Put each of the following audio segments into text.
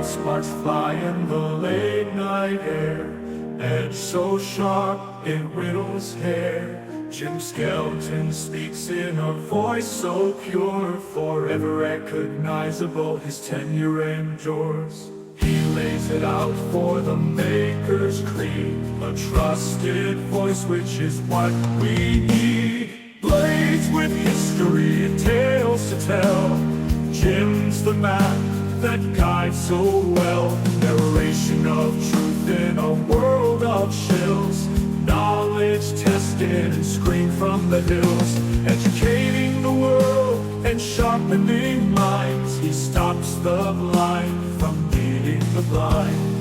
sparks fly in the late night air, edge so sharp it riddles hair. Jim Skelton speaks in a voice so pure, forever recognizable, his tenure endures. He lays it out for the maker's creed, a trusted voice which is what we need. Blades with history and tales to tell, Jim's the map that guides so well. Narration of truth in a world of chills, knowledge tested and screamed from the hills. Educating the world and sharpening minds, he stops the blind from leading the blind.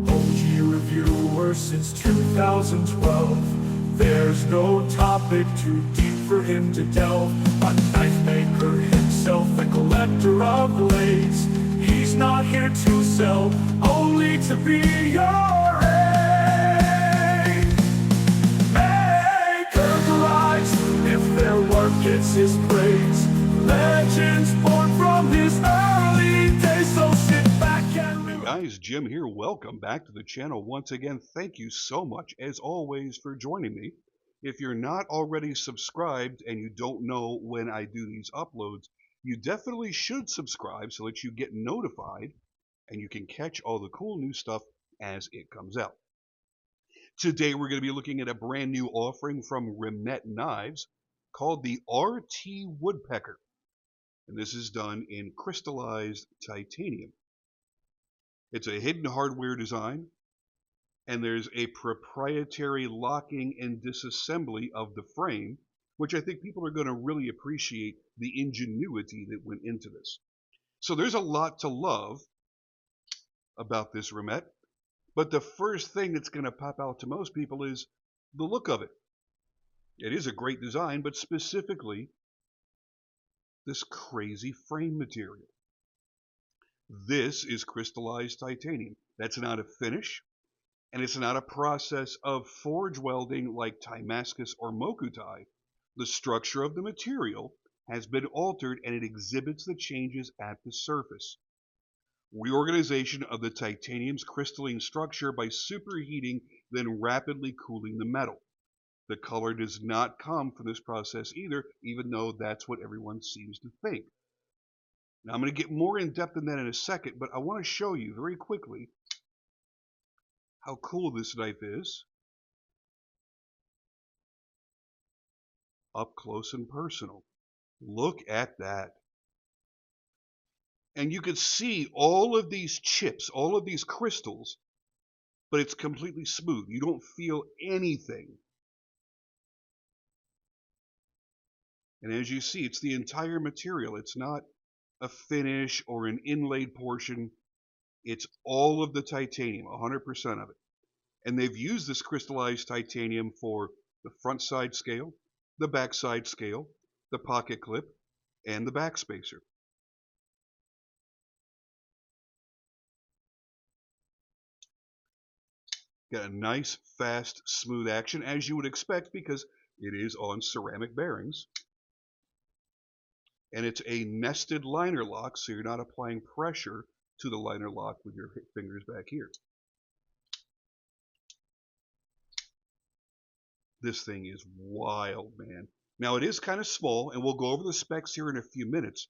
OG reviewer since 2012, there's no topic too deep for him to delve. A knife maker himself, a collector of blades, he's not here to sell, only to be your aid. Maker glides if their work gets his praise, legends born from his early days. So sit back and Hey guys, Jim here. Welcome back to the channel once again. Thank you so much, as always, for joining me. If you're not already subscribed and you don't know when I do these uploads, you definitely should subscribe so that you get notified and you can catch all the cool new stuff as it comes out. Today we're going to be looking at a brand new offering from Remette Knives called the RT Woodpecker. And this is done in crystallized titanium. It's a hidden hardware design, and there's a proprietary locking and disassembly of the frame, which I think people are going to really appreciate the ingenuity that went into this. So there's a lot to love about this Remette, but the first thing that's going to pop out to most people is the look of it. It is a great design, but specifically this crazy frame material. This is crystallized titanium. That's not a finish, and it's not a process of forge welding like Damascus or Mokutai. The structure of the material has been altered and it exhibits the changes at the surface. Reorganization of the titanium's crystalline structure by superheating, then rapidly cooling the metal. The color does not come from this process either, even though that's what everyone seems to think. Now I'm going to get more in depth in that in a second, but I want to show you very quickly how cool this knife is up close and personal. Look at that. And you can see all of these chips, all of these crystals, but it's completely smooth. You don't feel anything. And as you see, it's the entire material. It's not a finish or an inlaid portion. It's all of the titanium, 100% of it. And they've used this crystallized titanium for the front side scale, the back side scale, the pocket clip, and the back spacer. Got a nice, fast, smooth action, as you would expect, because it is on ceramic bearings. And it's a nested liner lock, so you're not applying pressure to the liner lock with your fingers back here. This thing is wild, man. Now it is kind of small, and we'll go over the specs here in a few minutes.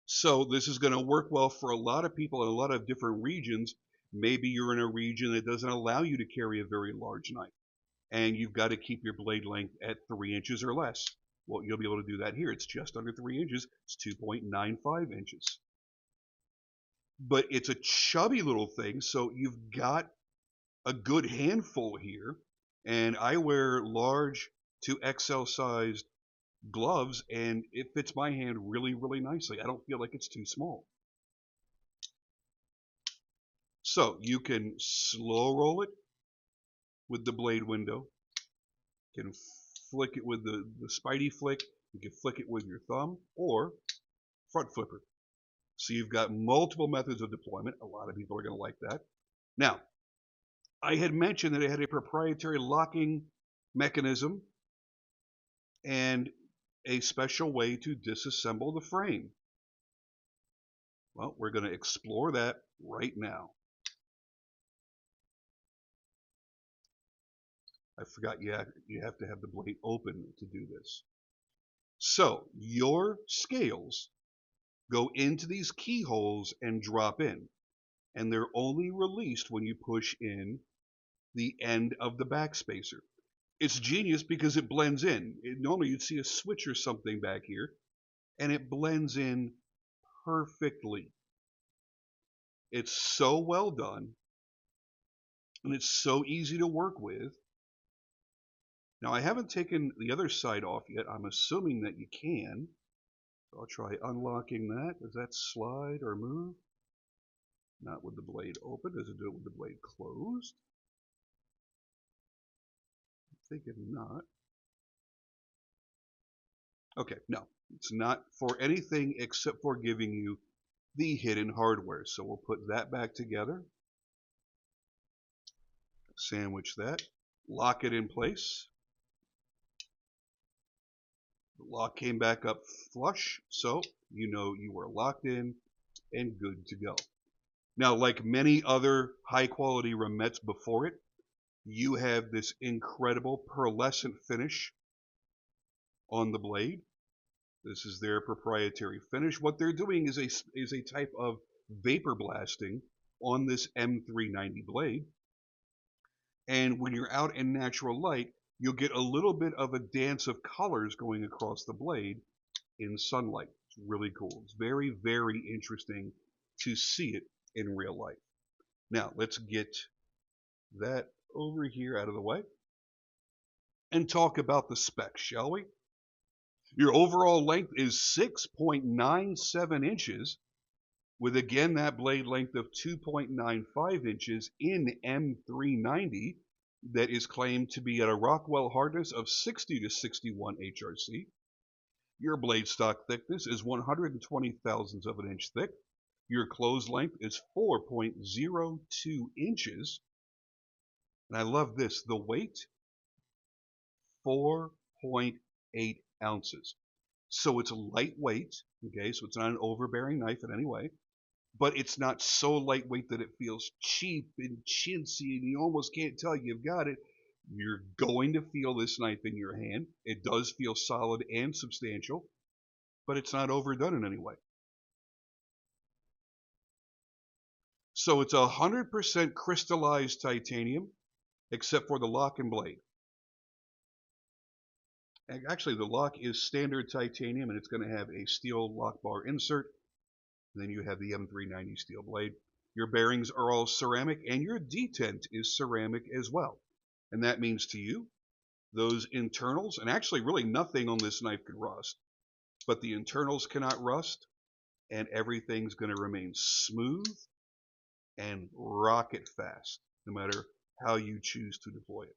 So this is going to work well for a lot of people in a lot of different regions. Maybe you're in a region that doesn't allow you to carry a very large knife, and you've got to keep your blade length at 3 inches or less. Well, you'll be able to do that here. It's just under 3 inches. It's 2.95 inches. But it's a chubby little thing, so you've got a good handful here. And I wear large to XL sized gloves, and it fits my hand really, really nicely. I don't feel like it's too small. So you can slow roll it with the blade window. You can flick it with the Spidey flick. You can flick it with your thumb or front flipper. So you've got multiple methods of deployment. A lot of people are going to like that. Now, I had mentioned that it had a proprietary locking mechanism and a special way to disassemble the frame. Well, we're going to explore that right now. I forgot you have to have the blade open to do this. So your scales go into these keyholes and drop in, and they're only released when you push in the end of the backspacer. It's genius because it blends in. Normally you'd see a switch or something back here, and it blends in perfectly. It's so well done, and it's so easy to work with. Now I haven't taken the other side off yet. I'm assuming that you can. So I'll try unlocking that. Does that slide or move? Not with the blade open. Does it do it with the blade closed? I'm thinking not. Okay, no. It's not for anything except for giving you the hidden hardware. So we'll put that back together. Sandwich that. Lock it in place. The lock came back up flush, so you know you are locked in and good to go. Now, like many other high-quality Remettes before it, you have this incredible pearlescent finish on the blade. This is their proprietary finish. What they're doing is a type of vapor blasting on this M390 blade. And when you're out in natural light, you'll get a little bit of a dance of colors going across the blade in sunlight. It's really cool. It's very, very interesting to see it in real life. Now, let's get that over here out of the way and talk about the specs, shall we? Your overall length is 6.97 inches, with again that blade length of 2.95 inches in M390 that is claimed to be at a Rockwell hardness of 60 to 61 HRC. Your blade stock thickness is 120 thousandths of an inch thick. Your close length is 4.02 inches. And I love this, the weight, 4.8 ounces. So it's lightweight, okay, so it's not an overbearing knife in any way, but it's not so lightweight that it feels cheap and chintzy and you almost can't tell you've got it. You're going to feel this knife in your hand. It does feel solid and substantial, but it's not overdone in any way. So it's 100% crystallized titanium, except for the lock and blade. Actually, the lock is standard titanium, and it's going to have a steel lock bar insert. And then you have the M390 steel blade. Your bearings are all ceramic, and your detent is ceramic as well. And that means to you, those internals, and actually really nothing on this knife could rust, but the internals cannot rust, and everything's going to remain smooth and rocket fast, no matter how you choose to deploy it.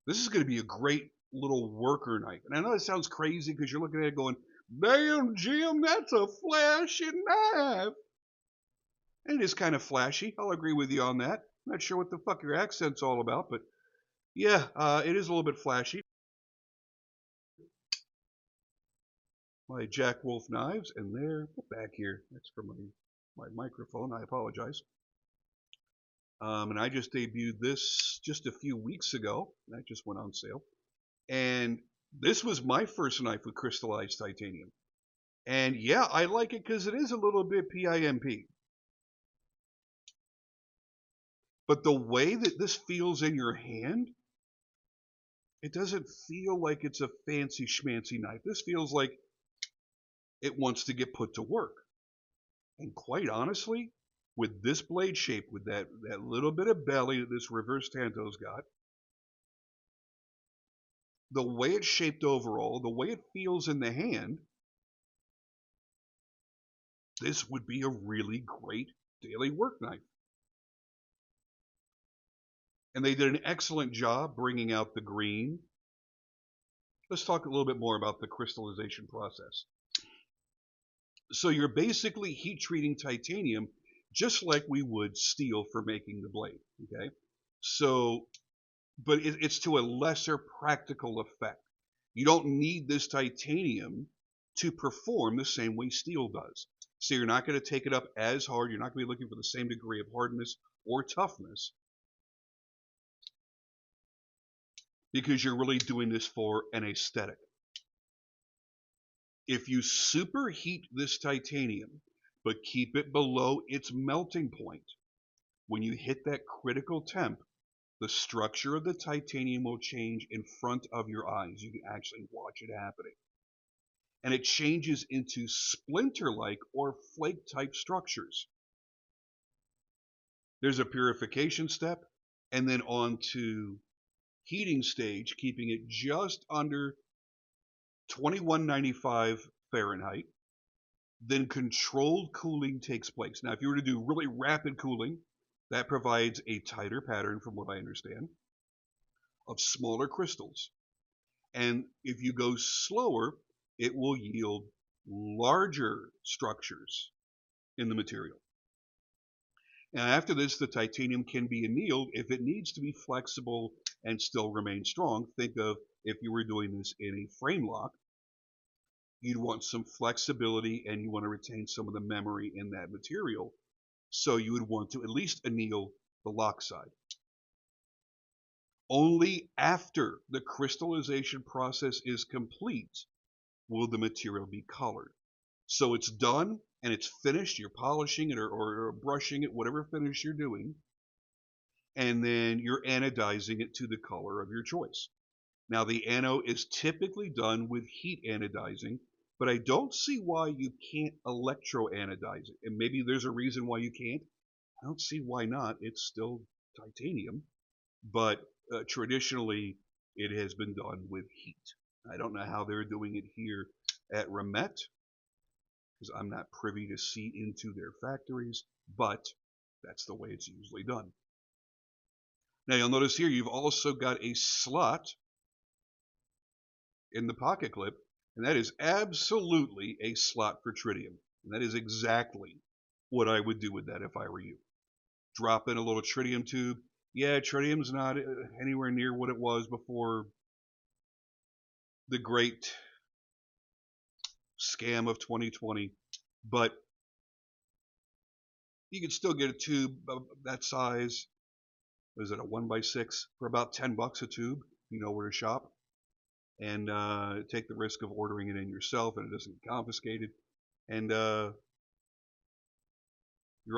This is going to be a great little worker knife. And I know it sounds crazy because you're looking at it going, damn, Jim, that's a flashy knife. And it is kind of flashy. I'll agree with you on that. I'm not sure what the fuck your accent's all about, but yeah, it is a little bit flashy. My Jack Wolf knives, and they're back here. That's for my microphone. I apologize. And I just debuted this just a few weeks ago. That just went on sale. And this was my first knife with crystallized titanium. And yeah, I like it because it is a little bit PIMP. But the way that this feels in your hand, it doesn't feel like it's a fancy schmancy knife. This feels like it wants to get put to work. And quite honestly, with this blade shape, with that little bit of belly that this reverse Tanto's got, the way it's shaped overall, the way it feels in the hand, this would be a really great daily work knife. And they did an excellent job bringing out the green. Let's talk a little bit more about the crystallization process. So you're basically heat treating titanium just like we would steel for making the blade, okay? So, but it's to a lesser practical effect. You don't need this titanium to perform the same way steel does. So you're not going to take it up as hard. You're not going to be looking for the same degree of hardness or toughness because you're really doing this for an aesthetic. If you superheat this titanium, but keep it below its melting point, when you hit that critical temp, the structure of the titanium will change in front of your eyes. You can actually watch it happening. And it changes into splinter-like or flake-type structures. There's a purification step, and then on to heating stage, keeping it just under 2195 Fahrenheit. Then controlled cooling takes place. Now, if you were to do really rapid cooling, that provides a tighter pattern, from what I understand, of smaller crystals. And if you go slower, it will yield larger structures in the material. Now, after this, the titanium can be annealed if it needs to be flexible and still remain strong. Think of if you were doing this in a frame lock, you'd want some flexibility and you want to retain some of the memory in that material. So you would want to at least anneal the lock side. Only after the crystallization process is complete will the material be colored. So it's done and it's finished. You're polishing it or brushing it, whatever finish you're doing. And then you're anodizing it to the color of your choice. Now, the anode is typically done with heat anodizing, but I don't see why you can't electroanodize it. And maybe there's a reason why you can't. I don't see why not. It's still titanium, but traditionally it has been done with heat. I don't know how they're doing it here at Remette, because I'm not privy to see into their factories, but that's the way it's usually done. Now you'll notice here you've also got a slot in the pocket clip, and that is absolutely a slot for tritium. And that is exactly what I would do with that if I were you. Drop in a little tritium tube. Yeah, tritium's not anywhere near what it was before the great scam of 2020, but you can still get a tube of that size. Was it a 1x6 for about $10 a tube? You know where to shop, and take the risk of ordering it in yourself, and it doesn't get confiscated, and you're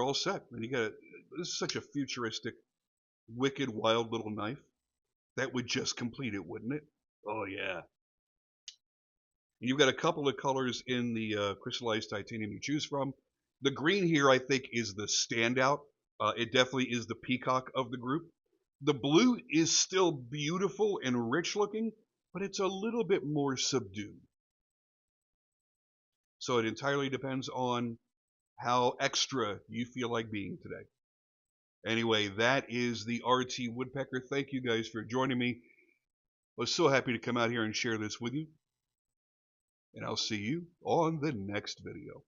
all set. And you got this is such a futuristic, wicked, wild little knife that would just complete it, wouldn't it? Oh yeah. You've got a couple of colors in the crystallized titanium you choose from. The green here, I think, is the standout. It definitely is the peacock of the group. The blue is still beautiful and rich looking, but it's a little bit more subdued. So it entirely depends on how extra you feel like being today. Anyway, that is the RT Woodpecker. Thank you guys for joining me. I was so happy to come out here and share this with you. And I'll see you on the next video.